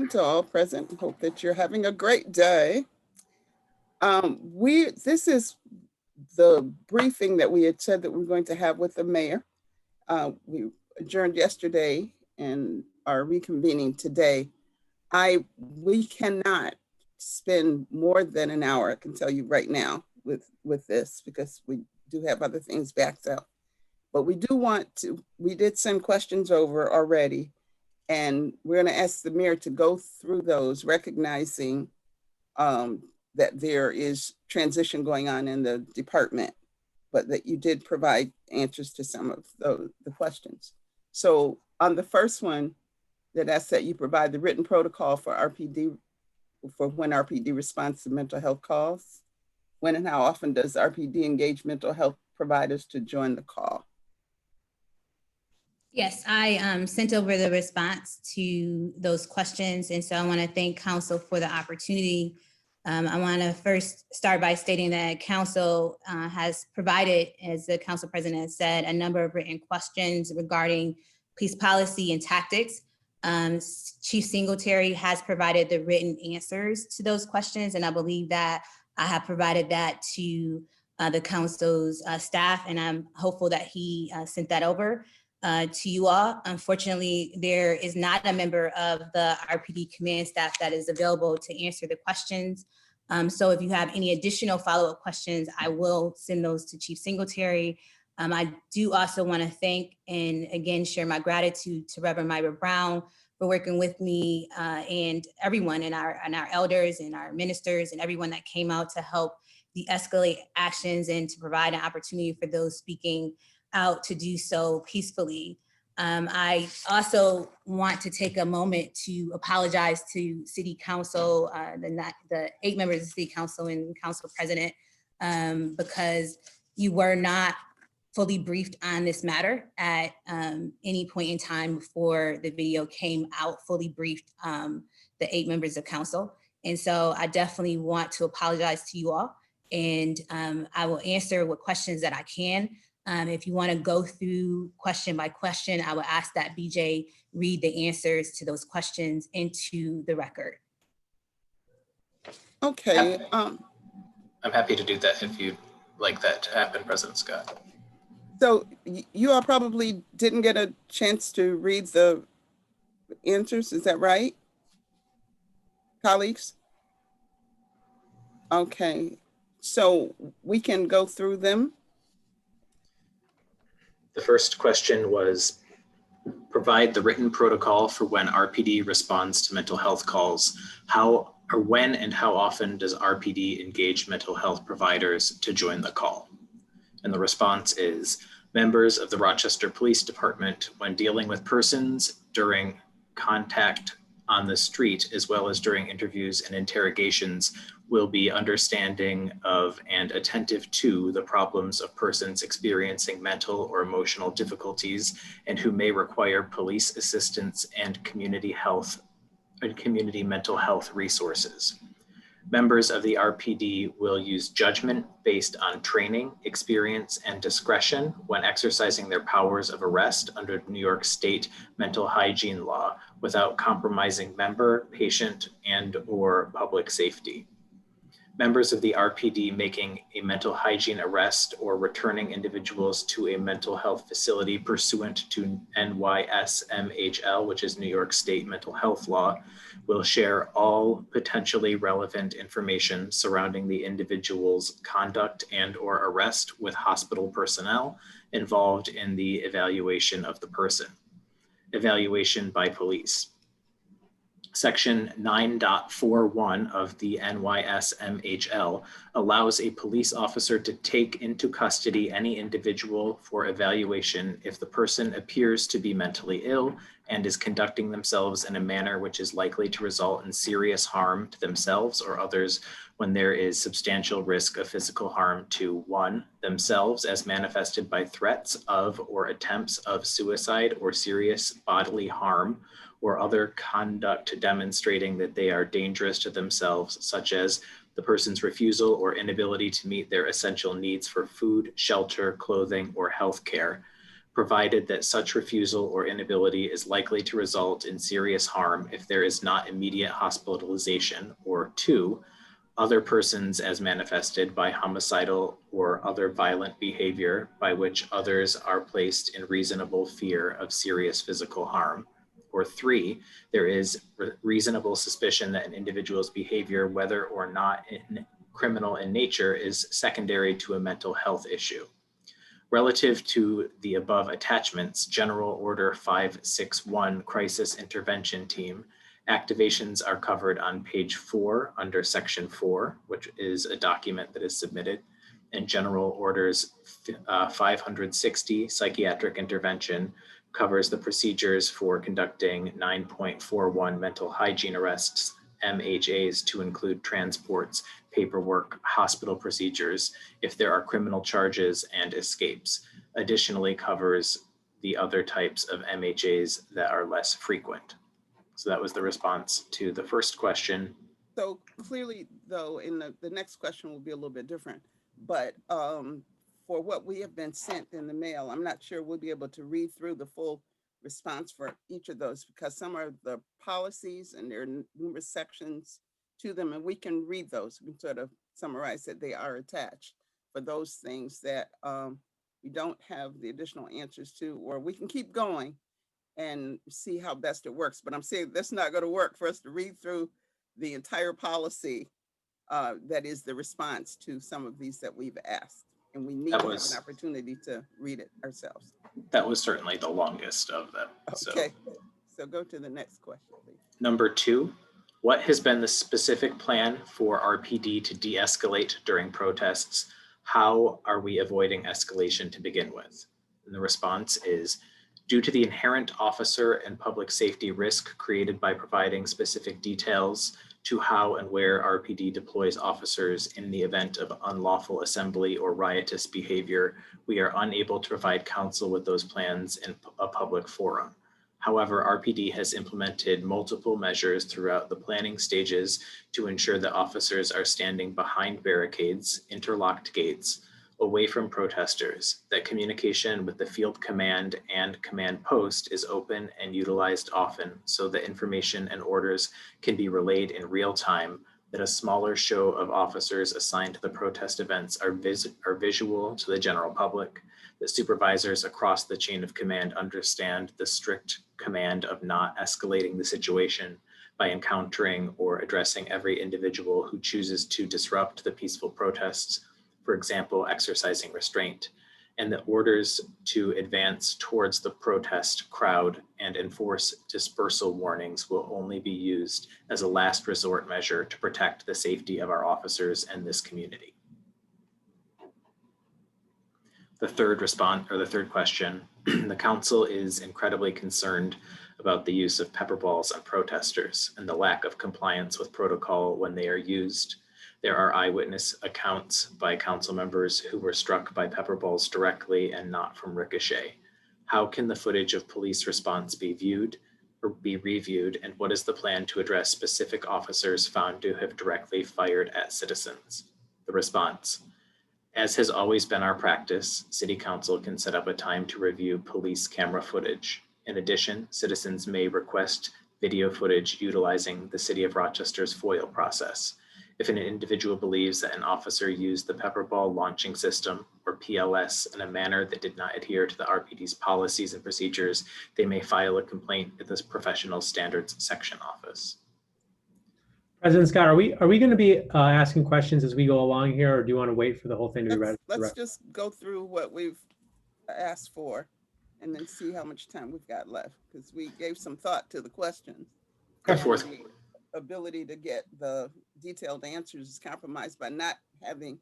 morning to all present. Hope that you're having a great day. This is the briefing that we had said that we are going to have with the mayor. We adjourned yesterday and are reconvening today. We cannot spend more than an hour, I can tell you right now, with this, because we do have other things backed up. But we did send questions over already, and we're going to ask the mayor to go through those, recognizing that there is transition going on in the department, but that you did provide answers to some of the questions. So on the first one, that asks that you provide the written protocol for RPD, for when RPD responds to mental health calls. When and how often does RPD engage mental health providers to join the call? Yes, I sent over the response to those questions. And so I want to thank Council for the opportunity. I want to first start by stating that Council has provided, as the Council President has said, a number of written questions regarding police policy and tactics. Chief Singletary has provided the written answers to those questions, and I believe that I have provided that to the Council's staff, and I'm hopeful that he sent that over to you all. Unfortunately, there is not a member of the RPD command staff that is available to answer the questions. So if you have any additional follow-up questions, I will send those to Chief Singletary. I do also want to thank and again share my gratitude to Reverend Myra Brown for working with me and everyone and our elders and our ministers and everyone that came out to help de-escalate actions and to provide an opportunity for those speaking out to do so peacefully. I also want to take a moment to apologize to City Council, the 8 members of City Council and Council President, because you were not fully briefed on this matter at any point in time before the video came out, fully briefed the 8 members of Council. And so I definitely want to apologize to you all, and I will answer what questions that I can. If you want to go through question by question, I would ask that BJ read the answers to those questions into the record. Okay. I'm happy to do that if you'd like that to happen, President Scott. So you all probably didn't get a chance to read the answers, is that right, colleagues? Okay, so we can go through them. The first question was, provide the written protocol for when RPD responds to mental health calls. How or when and how often does RPD engage mental health providers to join the call? And the response is, members of the Rochester Police Department, when dealing with persons during contact on the street, as well as during interviews and interrogations, will be understanding of and attentive to the problems of persons experiencing mental or emotional difficulties and who may require police assistance and community mental health resources. Members of the RPD will use judgment based on training, experience, and discretion when exercising their powers of arrest under New York State mental hygiene law without compromising member, patient, and/or public safety. Members of the RPD making a mental hygiene arrest or returning individuals to a mental health facility pursuant to NYSMHL, which is New York State mental health law, will share all potentially relevant information surrounding the individual's conduct and/or arrest with hospital personnel involved in the evaluation of the person. Evaluation by police. Section 9.41 of the NYSMHL allows a police officer to take into custody any individual for evaluation if the person appears to be mentally ill and is conducting themselves in a manner which is likely to result in serious harm to themselves or others when there is substantial risk of physical harm to 1, themselves as manifested by threats of or attempts of suicide or serious bodily harm, or other conduct demonstrating that they are dangerous to themselves, such as the person's refusal or inability to meet their essential needs for food, shelter, clothing, or health care, provided that such refusal or inability is likely to result in serious harm if there is not immediate hospitalization, or 2, other persons as manifested by homicidal or other violent behavior by which others are placed in reasonable fear of serious physical harm, or 3, there is reasonable suspicion that an individual's behavior, whether or not criminal in nature, is secondary to a mental health issue. Relative to the above attachments, General Order 561 Crisis Intervention Team, activations are covered on page 4 under section 4, which is a document that is submitted, and General Orders 560 Psychiatric Intervention covers the procedures for conducting 9.41 mental hygiene arrests, MHAs, to include transports, paperwork, hospital procedures, if there are criminal charges, and escapes. Additionally, covers the other types of MHAs that are less frequent. So that was the response to the first question. So clearly, though, in the next question will be a little bit different, but for what we have been sent in the mail, I'm not sure we'll be able to read through the full response for each of those, because some are the policies and there are numerous sections to them, and we can read those. We can sort of summarize that they are attached for those things that we don't have the additional answers to, or we can keep going and see how best it works. But I'm saying that's not going to work for us to read through the entire policy that is the response to some of these that we've asked. And we need to have an opportunity to read it ourselves. That was certainly the longest of them. Okay, so go to the next question, please. Number 2, what has been the specific plan for RPD to de-escalate during protests? How are we avoiding escalation to begin with? And the response is, due to the inherent officer and public safety risk created by providing specific details to how and where RPD deploys officers in the event of unlawful assembly or riotous behavior, we are unable to provide counsel with those plans in a public forum. However, RPD has implemented multiple measures throughout the planning stages to ensure that officers are standing behind barricades, interlocked gates, away from protesters, that communication with the field command and command post is open and utilized often so that information and orders can be relayed in real time, that a smaller show of officers assigned to the protest events are visual to the general public, that supervisors across the chain of command understand the strict command of not escalating the situation by encountering or addressing every individual who chooses to disrupt the peaceful protests, for example, exercising restraint, and the orders to advance towards the protest crowd and enforce dispersal warnings will only be used as a last resort measure to protect the safety of our officers and this community. The third question, the council is incredibly concerned about the use of pepper balls on protesters and the lack of compliance with protocol when they are used. There are eyewitness accounts by council members who were struck by pepper balls directly and not from ricochet. How can the footage of police response be viewed or be reviewed, and what is the plan to address specific officers found to have directly fired at citizens? The response: as has always been our practice, City Council can set up a time to review police camera footage. In addition, citizens may request video footage utilizing the City of Rochester's FOIL process. If an individual believes that an officer used the pepper ball launching system, or PLS, in a manner that did not adhere to the RPD's policies and procedures, they may file a complaint at the Professional Standards Section Office. President Scott, are we going to be asking questions as we go along here, or do you want to wait for the whole thing to be read? Let's just go through what we've asked for and then see how much time we've got left, because we gave some thought to the questions. The ability to get the detailed answers is compromised by not having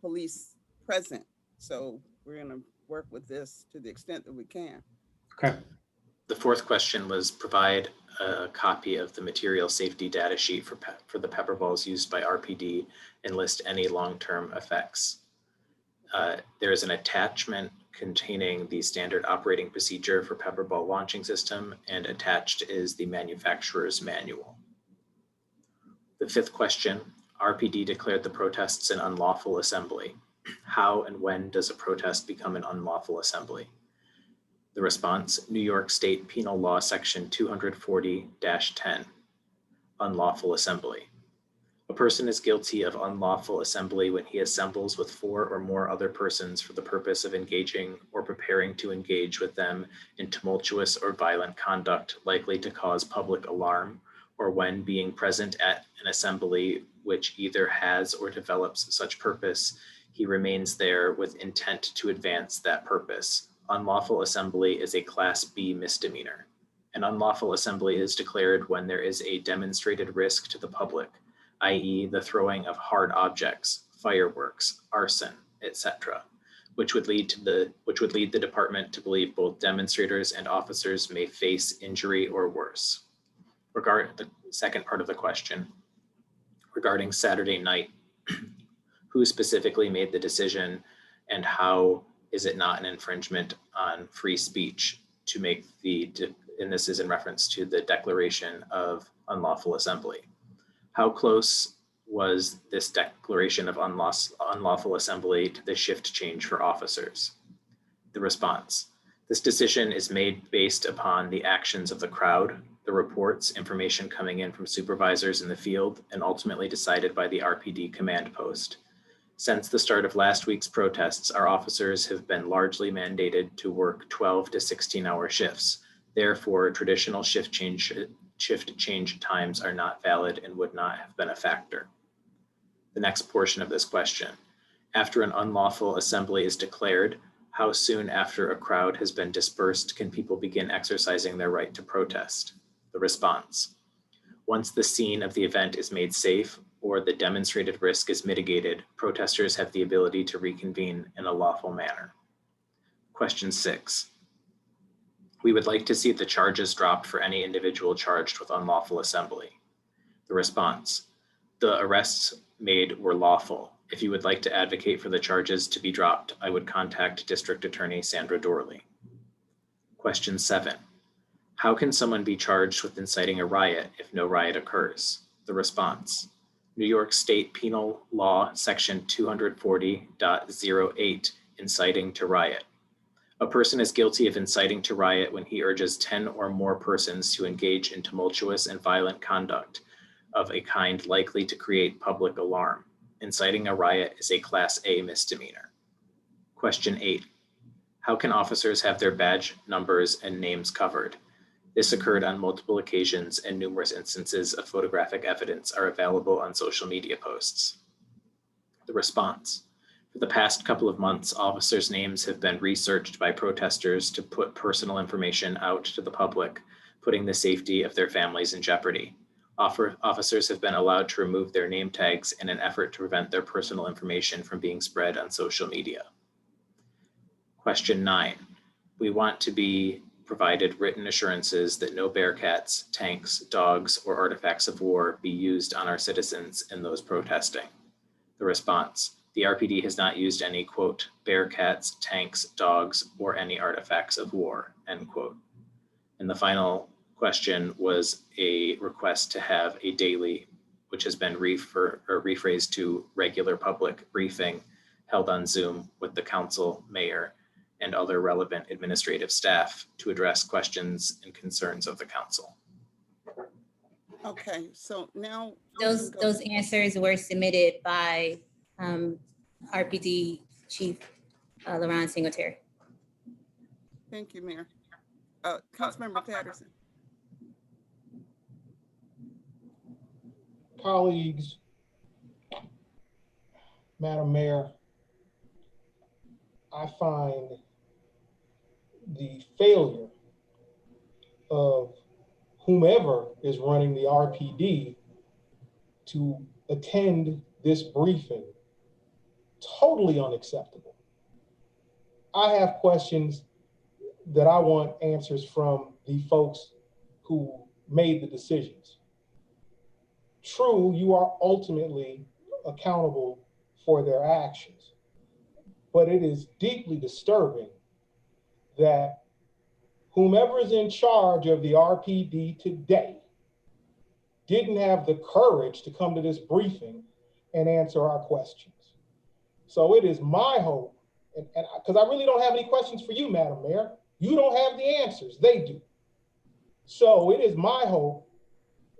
police present. So we're going to work with this to the extent that we can. Okay. The fourth question was provide a copy of the material safety data sheet for the pepper balls used by RPD and list any long-term effects. There is an attachment containing the standard operating procedure for pepper ball launching system, and attached is the manufacturer's manual. The fifth question, RPD declared the protests an unlawful assembly. How and when does a protest become an unlawful assembly? The response, New York State Penal Law Section 240-10, unlawful assembly. A person is guilty of unlawful assembly when he assembles with 4 or more other persons for the purpose of engaging or preparing to engage with them in tumultuous or violent conduct likely to cause public alarm, or when being present at an assembly which either has or develops such purpose, he remains there with intent to advance that purpose. Unlawful assembly is a Class B misdemeanor. An unlawful assembly is declared when there is a demonstrated risk to the public, i.e. the throwing of hard objects, fireworks, arson, etc., which would lead the department to believe both demonstrators and officers may face injury or worse. Regarding the second part of the question, regarding Saturday night, who specifically made the decision and how is it not an infringement on free speech to make and this is in reference to the declaration of unlawful assembly. How close was this declaration of unlawful assembly to the shift change for officers? The response, this decision is made based upon the actions of the crowd, the reports, information coming in from supervisors in the field, and ultimately decided by the RPD command post. Since the start of last week's protests, our officers have been largely mandated to work 12 to 16-hour shifts. Therefore, traditional shift change times are not valid and would not have been a factor. The next portion of this question, after an unlawful assembly is declared, how soon after a crowd has been dispersed can people begin exercising their right to protest? The response, once the scene of the event is made safe or the demonstrated risk is mitigated, protesters have the ability to reconvene in a lawful manner. Question 6. We would like to see the charges dropped for any individual charged with unlawful assembly. The response, the arrests made were lawful. If you would like to advocate for the charges to be dropped, I would contact District Attorney Sandra Dorley. Question 7. How can someone be charged with inciting a riot if no riot occurs? The response, New York State Penal Law Section 240.08, inciting to riot. A person is guilty of inciting to riot when he urges 10 or more persons to engage in tumultuous and violent conduct of a kind likely to create public alarm. Inciting a riot is a Class A misdemeanor. Question 8. How can officers have their badge numbers and names covered? This occurred on multiple occasions, and numerous instances of photographic evidence are available on social media posts. The response, for the past couple of months, officers' names have been researched by protesters to put personal information out to the public, putting the safety of their families in jeopardy. Officers have been allowed to remove their name tags in an effort to prevent their personal information from being spread on social media. Question 9. We want to be provided written assurances that no bearcats, tanks, dogs, or artifacts of war be used on our citizens in those protesting. The response, the RPD has not used any, quote, bearcats, tanks, dogs, or any artifacts of war, end quote. And the final question was a request to have a daily, which has been rephrased to regular public briefing held on Zoom with the council, mayor, and other relevant administrative staff to address questions and concerns of the council. Okay, so now Those answers were submitted by RPD Chief LaRon Singletary. Thank you, Mayor. Councilmember Patterson. Colleagues, Madam Mayor, I find the failure of whomever is running the RPD to attend this briefing totally unacceptable. I have questions that I want answers from the folks who made the decisions. True, you are ultimately accountable for their actions, but it is deeply disturbing that whomever is in charge of the RPD today didn't have the courage to come to this briefing and answer our questions. So it is my hope, and because I really don't have any questions for you, Madam Mayor. You don't have the answers, they do. So it is my hope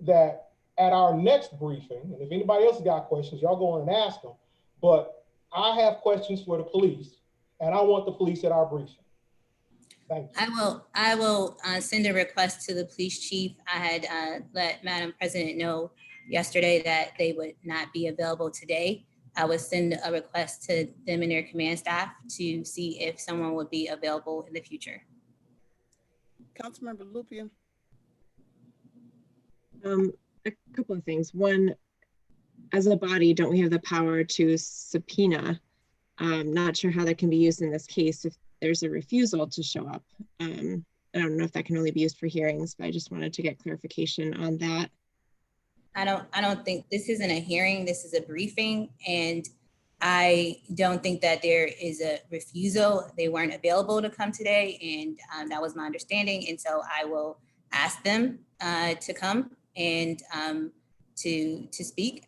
that at our next briefing, and if anybody else has got questions, y'all go on and ask them. But I have questions for the police, and I want the police at our briefing. Thank you. I will send a request to the police chief. I had let Madam President know yesterday that they would not be available today. I would send a request to them and their command staff to see if someone would be available in the future. Councilmember Lupien. A couple of things. One, as a body, don't we have the power to subpoena? Not sure how that can be used in this case if there's a refusal to show up. I don't know if that can only be used for hearings, but I just wanted to get clarification on that. I don't think this isn't a hearing, this is a briefing, and I don't think that there is a refusal. They weren't available to come today, and that was my understanding. And so I will ask them to come and to speak.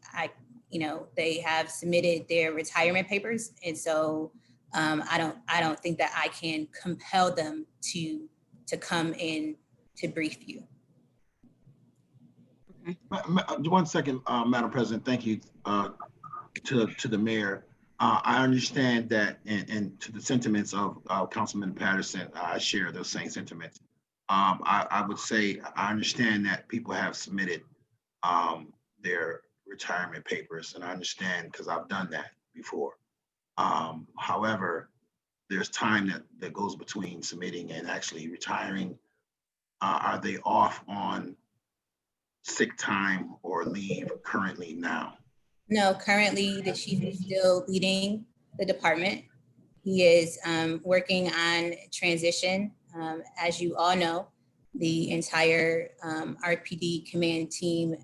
They have submitted their retirement papers, and so I don't think that I can compel them to come in to brief you. Okay. 1 second, Madam President. Thank you to the mayor. I understand that, and to the sentiments of Councilman Patterson, I share those same sentiments. I would say I understand that people have submitted their retirement papers, and I understand because I've done that before. However, there's time that goes between submitting and actually retiring. Are they off on sick time or leave currently now? No, currently the chief is still leading the department. He is working on transition. As you all know, the entire RPD command team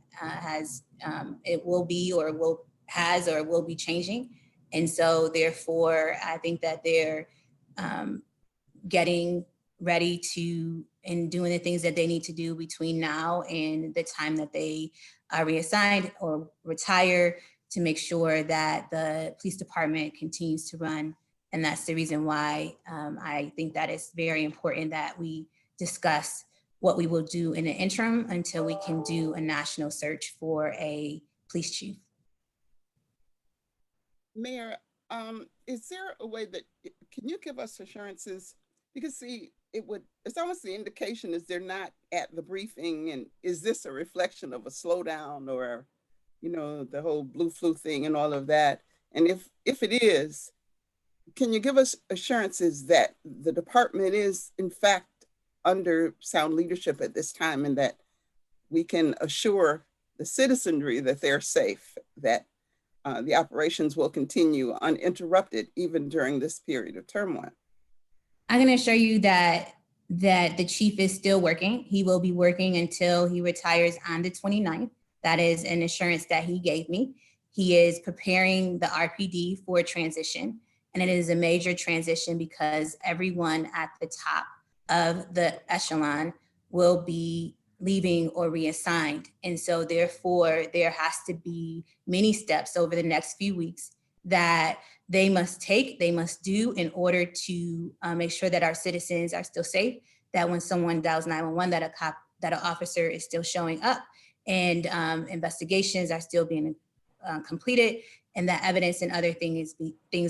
it will be or will be changing. And so therefore, I think that they're getting ready to and doing the things that they need to do between now and the time that they are reassigned or retire to make sure that the police department continues to run. And that's the reason why I think that it's very important that we discuss what we will do in the interim until we can do a national search for a police chief. Mayor, is there a way that, can you give us assurances? Because see, it's almost the indication is they're not at the briefing, and is this a reflection of a slowdown or, the whole blue flu thing and all of that? And if it is, can you give us assurances that the department is in fact under sound leadership at this time, and that we can assure the citizenry that they're safe, that the operations will continue uninterrupted even during this period of turmoil? I'm going to assure you that the chief is still working. He will be working until he retires on the 29th. That is an assurance that he gave me. He is preparing the RPD for transition, and it is a major transition because everyone at the top of the echelon will be leaving or reassigned. And so therefore, there has to be many steps over the next few weeks that they must do in order to make sure that our citizens are still safe, that when someone dials 911, that an officer is still showing up, and investigations are still being completed, and that evidence and other things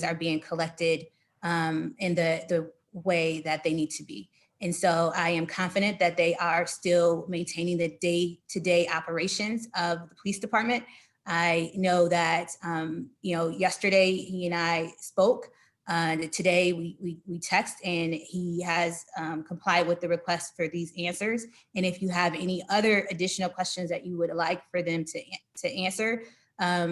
are being collected in the way that they need to be. And so I am confident that they are still maintaining the day-to-day operations of the police department. I know that, yesterday he and I spoke. Today we text, and he has complied with the request for these answers. And if you have any other additional questions that you would like for them to answer,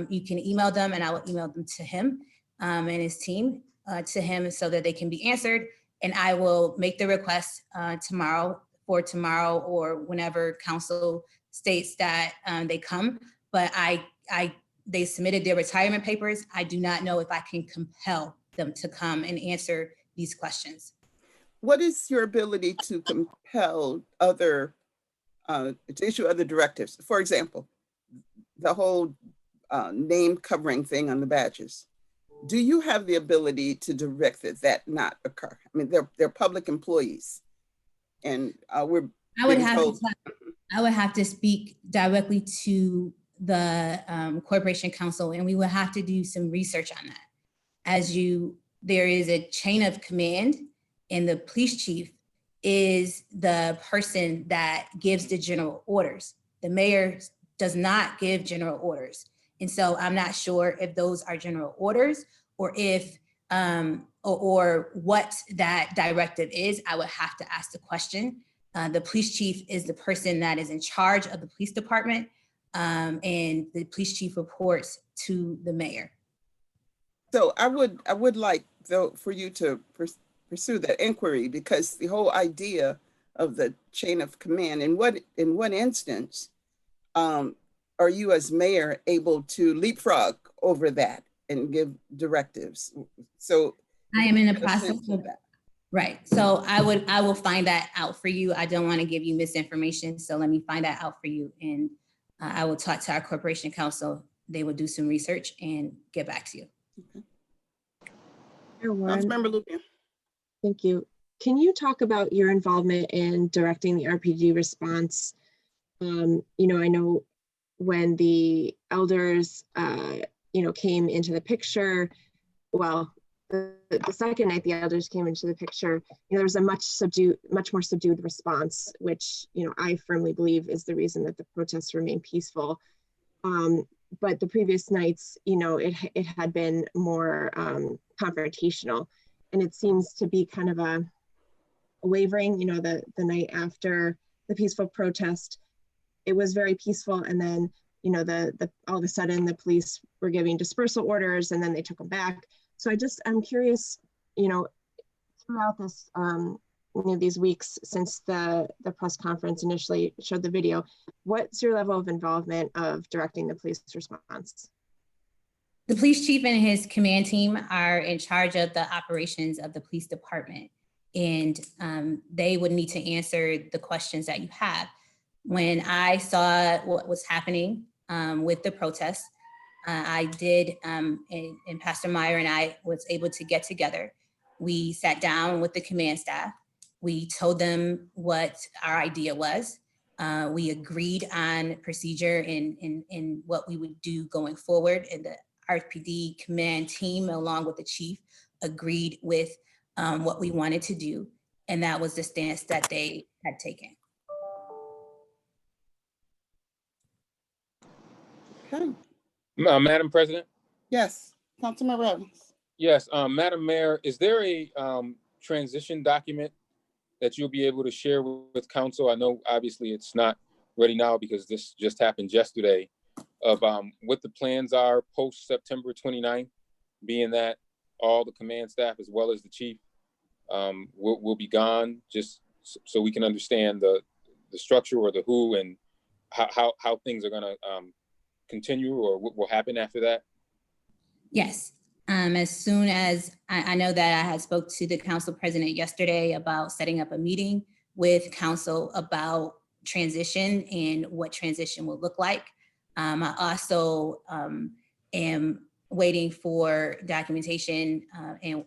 you can email them, and I will email them to him and his team to him so that they can be answered. And I will make the request tomorrow or whenever council states that they come. But they submitted their retirement papers. I do not know if I can compel them to come and answer these questions. What is your ability to compel to issue other directives? For example, the whole name covering thing on the badges. do you have the ability to direct that not occur? I mean, they're public employees, and we're I would being have told. I would have to speak directly to the Corporation Counsel, and we would have to do some research on that. There is a chain of command, and the police chief is the person that gives the general orders. The mayor does not give general orders. And so I'm not sure if those are general orders or if or what that directive is. I would have to ask the question. The police chief is the person that is in charge of the police department, and the police chief reports to the mayor. So I would like, though, for you to pursue that inquiry, because the whole idea of the chain of command, in what instance are you as mayor able to leapfrog over that and give directives? So I am in the process of that. Right. So I will find that out for you. I don't want to give you misinformation. So let me find that out for you. And I will talk to our Corporation Counsel. They will do some research and get back to you. Okay. Warren, Councilmember Lupien. thank you. Can you talk about your involvement in directing the RPD response? You know, I know when the elders, you know, came into the picture, well, the second night the elders came into the picture, you know, there was a much more subdued response, which, you know, I firmly believe is the reason that the protests remain peaceful. But the previous nights, you know, it had been more confrontational, and it seems to be kind of a wavering. You know, the night after the peaceful protest, it was very peaceful, and then, you know, all of a sudden the police were giving dispersal orders, and then they took them back. So I'm curious, you know, throughout this, you know, these weeks since the press conference initially showed the video, what's your level of involvement of directing the police response? The police chief and his command team are in charge of the operations of the police department, and they would need to answer the questions that you have. When I saw what was happening with the protests, I did, and Pastor Meyer and I was able to get together. We sat down with the command staff. We told them what our idea was. We agreed on procedure and what we would do going forward. And the RPD command team, along with the chief, agreed with what we wanted to do. And that was the stance that they had taken. Okay. Madam President? Yes, Councilmember Evans. Yes, Madam Mayor, is there a transition document that you'll be able to share with council? I know obviously it's not ready now because this just happened yesterday, of what the plans are post September 29th, being that all the command staff as well as the chief will be gone, just so we can understand the structure or the who and how things are gonna continue or what will happen after that? Yes. As soon as I know that I had spoke to the council president yesterday about setting up a meeting with council about transition and what transition will look like. I also am waiting for documentation, and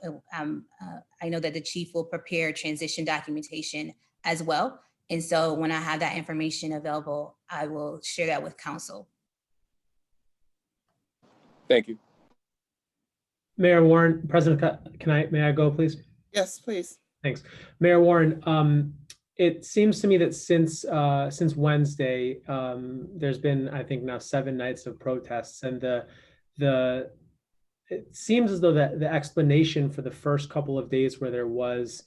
I know that the chief will prepare transition documentation as well. And so when I have that information available, I will share that with council. Thank you. Mayor Warren, President, may I go, please? Yes, please. Thanks. Mayor Warren, it seems to me that since Wednesday, there's been, I think now 7 nights of protests, and it seems as though that the explanation for the first couple of days where there was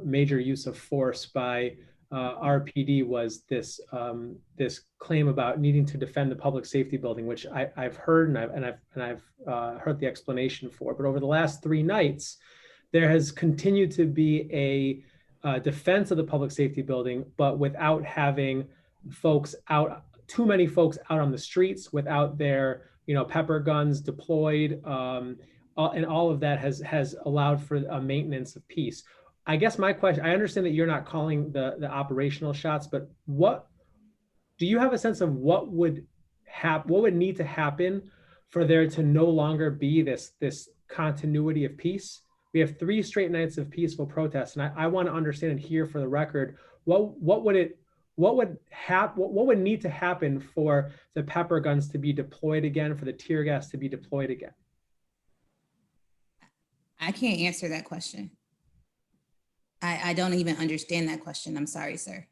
major use of force by RPD was this claim about needing to defend the public safety building, which I've heard and I've heard the explanation for. But over the last 3 nights, there has continued to be a defense of the public safety building, but without having too many folks out on the streets, without their pepper guns deployed, and all of that has allowed for a maintenance of peace. I guess my question, I understand that you're not calling the operational shots, but what do you have a sense of what would need to happen for there to no longer be this continuity of peace. We have 3 straight nights of peaceful protests, and I want to understand and hear for the record what would need to happen for the pepper guns to be deployed again, for the tear gas to be deployed again. I can't answer that question. I don't even understand that question. I'm sorry, sir.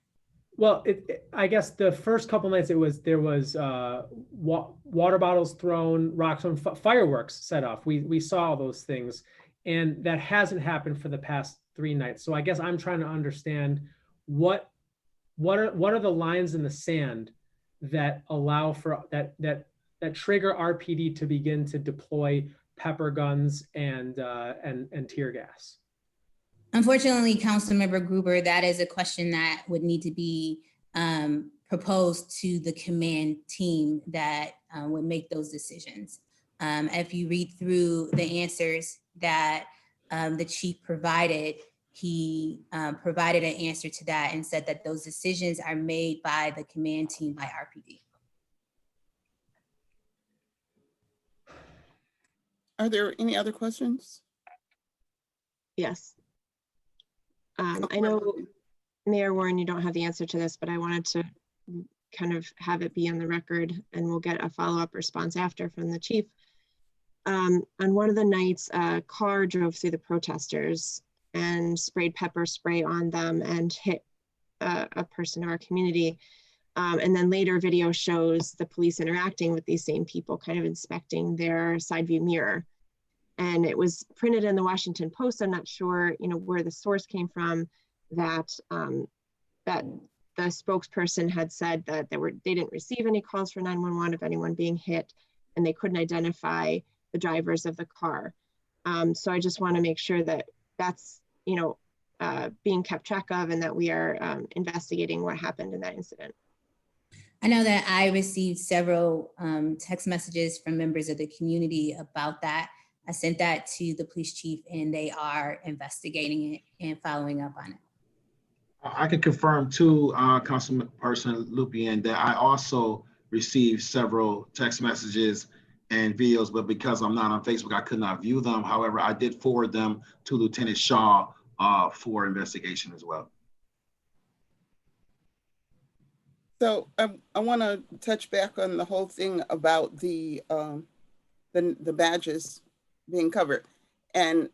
Well, I guess the first couple nights there was water bottles thrown, rocks thrown, fireworks set off. We saw all those things, and that hasn't happened for the past 3 nights. So I guess I'm trying to understand what are the lines in the sand that allow for that trigger RPD to begin to deploy pepper guns and tear gas. Unfortunately, Councilmember Gruber, that is a question that would need to be proposed to the command team that would make those decisions. If you read through the answers that the chief provided, he provided an answer to that and said that those decisions are made by the command team, by RPD. Are there any other questions? Yes. I know, Mayor Warren, you don't have the answer to this, but I wanted to kind of have it be on the record, and we'll get a follow-up response after from the chief. On one of the nights, a car drove through the protesters and sprayed pepper spray on them and hit a person in our community. And then later video shows the police interacting with these same people, kind of inspecting their side view mirror. And it was printed in the Washington Post. I'm not sure, where the source came from, that that the spokesperson had said that they didn't receive any calls for 911 of anyone being hit, and they couldn't identify the drivers of the car. So I just want to make sure that that's being kept track of, and that we are investigating what happened in that incident. I know that I received several text messages from members of the community about that. I sent that to the police chief, and they are investigating it and following up on it. I can confirm too, Councilperson Lupien, that I also received several text messages and videos, but because I'm not on Facebook, I could not view them. However, I did forward them to Lieutenant Shaw for investigation as well. So I want to touch back on the whole thing about the badges being covered. And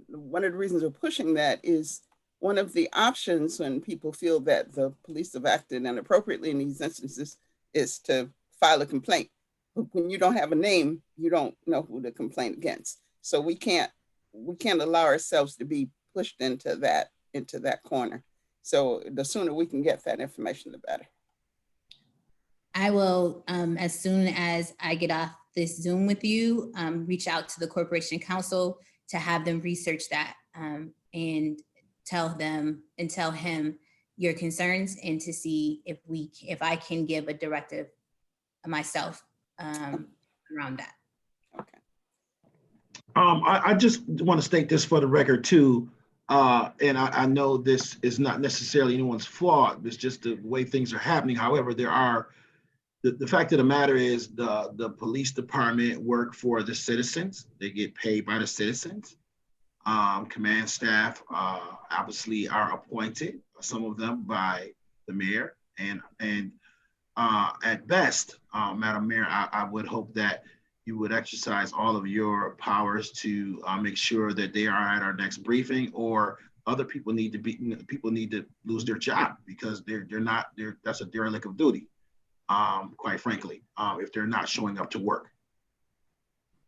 one of the reasons we're pushing that is one of the options when people feel that the police have acted inappropriately in these instances is to file a complaint. But when you don't have a name, you don't know who to complain against. So we can't allow ourselves to be pushed into that corner. So the sooner we can get that information, the better. I will, as soon as I get off this Zoom with you, reach out to the Corporation Counsel to have them research that and tell him your concerns, and to see if I can give a directive myself around that. Okay. I just want to state this for the record too. And I know this is not necessarily anyone's fault. It's just the way things are happening. However, the fact of the matter is the police department work for the citizens. They get paid by the citizens. Command staff obviously are appointed, some of them by the mayor. And at best, Madam Mayor, I would hope that you would exercise all of your powers to make sure that they are at our next briefing, or other people need to lose their job because that's a derelict of duty. Quite frankly, if they're not showing up to work.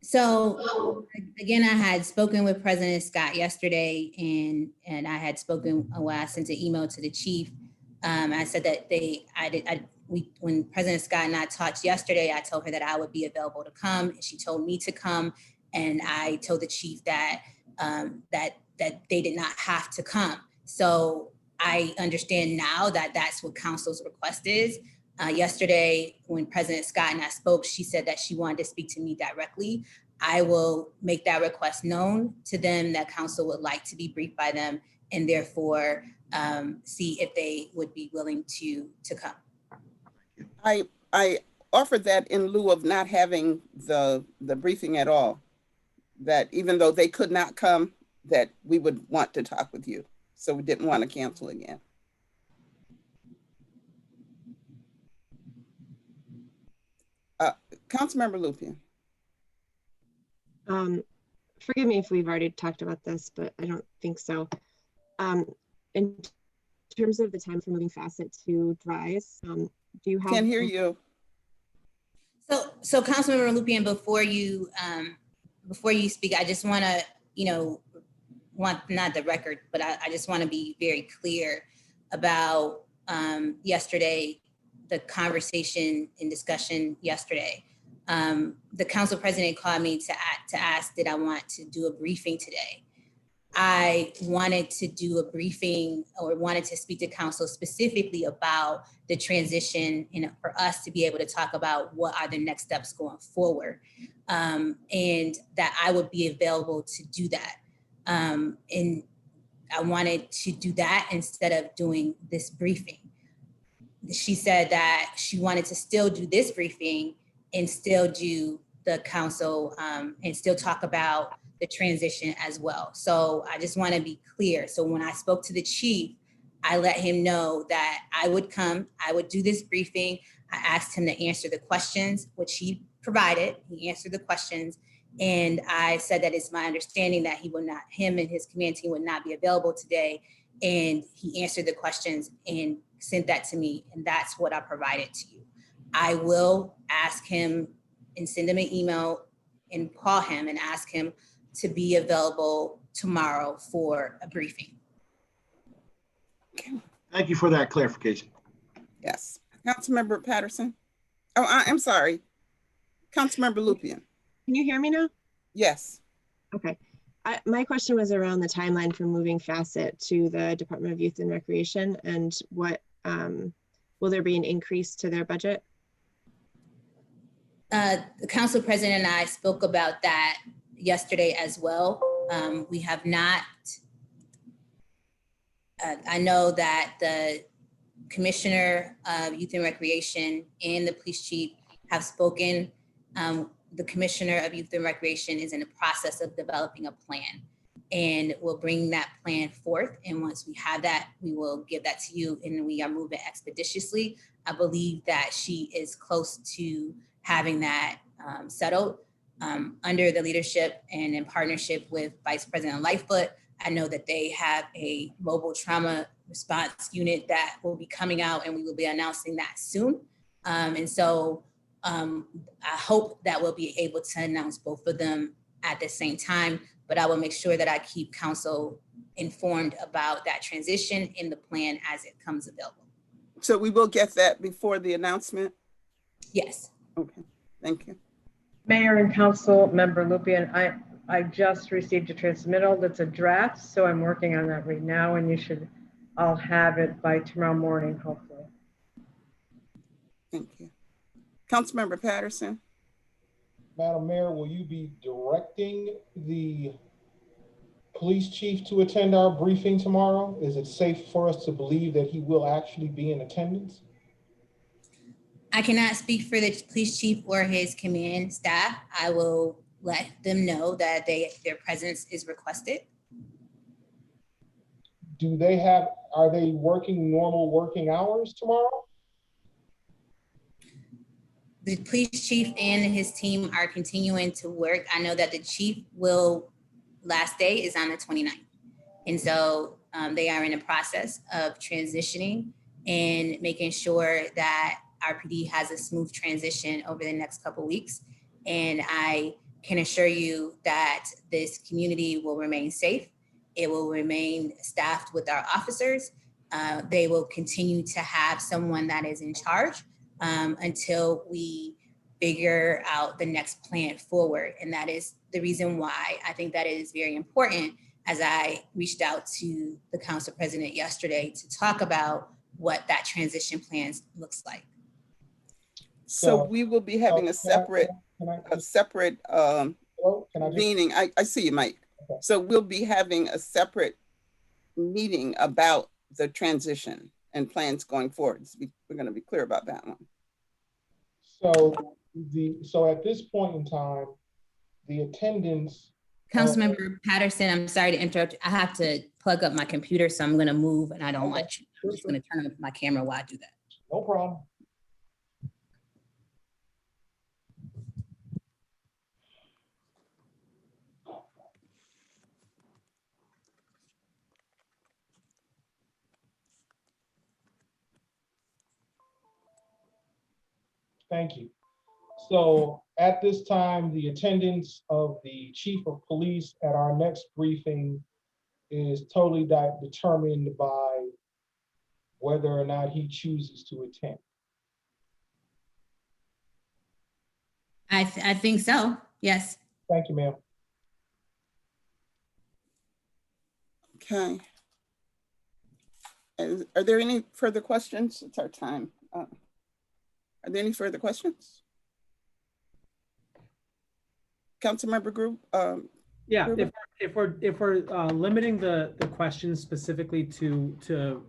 So again, I had spoken with President Scott yesterday, and I had spoken, I sent an email to the chief. I said that when President Scott and I talked yesterday, I told her that I would be available to come, and she told me to come. And I told the chief that that they did not have to come. So I understand now that that's what council's request is. Yesterday, when President Scott and I spoke, she said that she wanted to speak to me directly. I will make that request known to them, that council would like to be briefed by them, and therefore see if they would be willing to come. I offered that in lieu of not having the briefing at all. that even though they could not come, that we would want to talk with you. So we didn't want to cancel again. Councilmember Lupien. Forgive me if we've already talked about this, but I don't think so. In terms of the time for moving Facet to Dries, do you have? Can't hear you. So Councilmember Lupien, before you speak, I just want to, not the record, but I just want to be very clear about yesterday, the conversation and discussion yesterday. The council president called me to ask, did I want to do a briefing today? I wanted to do a briefing or wanted to speak to council specifically about the transition and for us to be able to talk about what are the next steps going forward, and that I would be available to do that. And I wanted to do that instead of doing this briefing. She said that she wanted to still do this briefing and still do the council and still talk about the transition as well. So I just want to be clear. So when I spoke to the chief, I let him know that I would come, I would do this briefing. I asked him to answer the questions, which he provided. He answered the questions. And I said that it's my understanding that him and his command team would not be available today. And he answered the questions and sent that to me. And that's what I provided to you. I will ask him and send him an email and call him and ask him to be available tomorrow for a briefing. Thank you for that clarification. Yes. Councilmember Patterson. Oh, I'm sorry. Councilmember Lupien. Can you hear me now? Yes. Okay. My question was around the timeline for moving Facet to the Department of Youth and Recreation, and what will there be an increase to their budget? The council president and I spoke about that yesterday as well. We have not, I know that the Commissioner of Youth and Recreation and the police chief have spoken. The Commissioner of Youth and Recreation is in the process of developing a plan, and we'll bring that plan forth. And once we have that, we will give that to you, and we are moving expeditiously. I believe that she is close to having that settled under the leadership and in partnership with Vice President Lightfoot. I know that they have a mobile trauma response unit that will be coming out, and we will be announcing that soon. And so I hope that we'll be able to announce both of them at the same time, but I will make sure that I keep council informed about that transition in the plan as it comes available. So we will get that before the announcement? Yes. Okay, thank you. Mayor and Council Member Lupien, I just received a transmittal that's a draft, so I'm working on that right now, and I'll have it by tomorrow morning, hopefully. Thank you. Councilmember Patterson. Madam Mayor, will you be directing the police chief to attend our briefing tomorrow? Is it safe for us to believe that he will actually be in attendance? I cannot speak for the police chief or his command staff. I will let them know that their presence is requested. Are they working normal working hours tomorrow? The police chief and his team are continuing to work. I know that the chief last day is on the 29th. And so they are in the process of transitioning and making sure that RPD has a smooth transition over the next couple of weeks. And I can assure you that this community will remain safe. It will remain staffed with our officers. They will continue to have someone that is in charge until we figure out the next plan forward. And that is the reason why I think that it is very important, as I reached out to the council president yesterday to talk about what that transition plan looks like. So we will be having a separate meeting. I see you, Mike. Okay. So we'll be having a separate meeting about the transition and plans going forward. So we're going to be clear about that one. So at this point in time, the attendance Councilmember Patterson, I'm sorry to interrupt. I have to plug up my computer, so I'm gonna move and I don't want you. I'm just gonna turn off my camera while I do that. No problem. Thank you. So at this time, the attendance of the chief of police at our next briefing is totally determined by whether or not he chooses to attend. I think so, yes. Thank you, ma'am. Okay. Are there any further questions? It's our time. Are there any further questions? Councilmember Group? Yeah, Ruben? if we're limiting the questions specifically to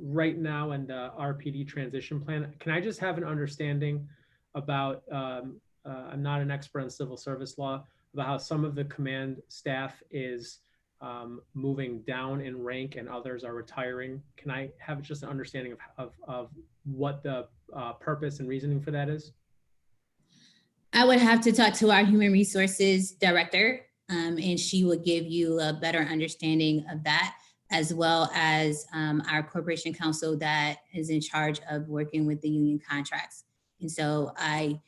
right now and the RPD transition plan, can I just have an understanding about, I'm not an expert on civil service law, about how some of the command staff is moving down in rank and others are retiring? Can I have just an understanding of what the purpose and reasoning for that is? I would have to talk to our human resources director, and she would give you a better understanding of that, as well as our corporation counsel that is in charge of working with the union contracts. And so I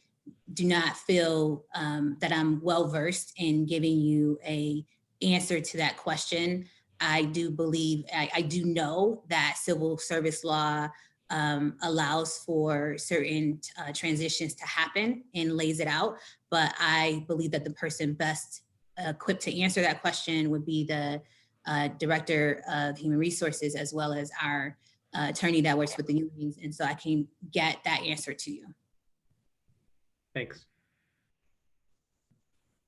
do not feel that I'm well-versed in giving you a answer to that question. I do believe, I do know that civil service law allows for certain transitions to happen and lays it out. But I believe that the person best equipped to answer that question would be the director of human resources, as well as our attorney that works with the unions. And so I can get that answer to you. Thanks.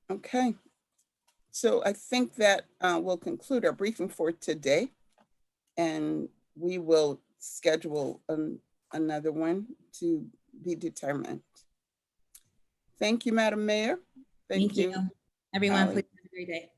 Okay. So I think that will conclude our briefing for today. And we will schedule another one to be determined. Thank you, Madam Mayor. Thank you. Everyone, please have a great day.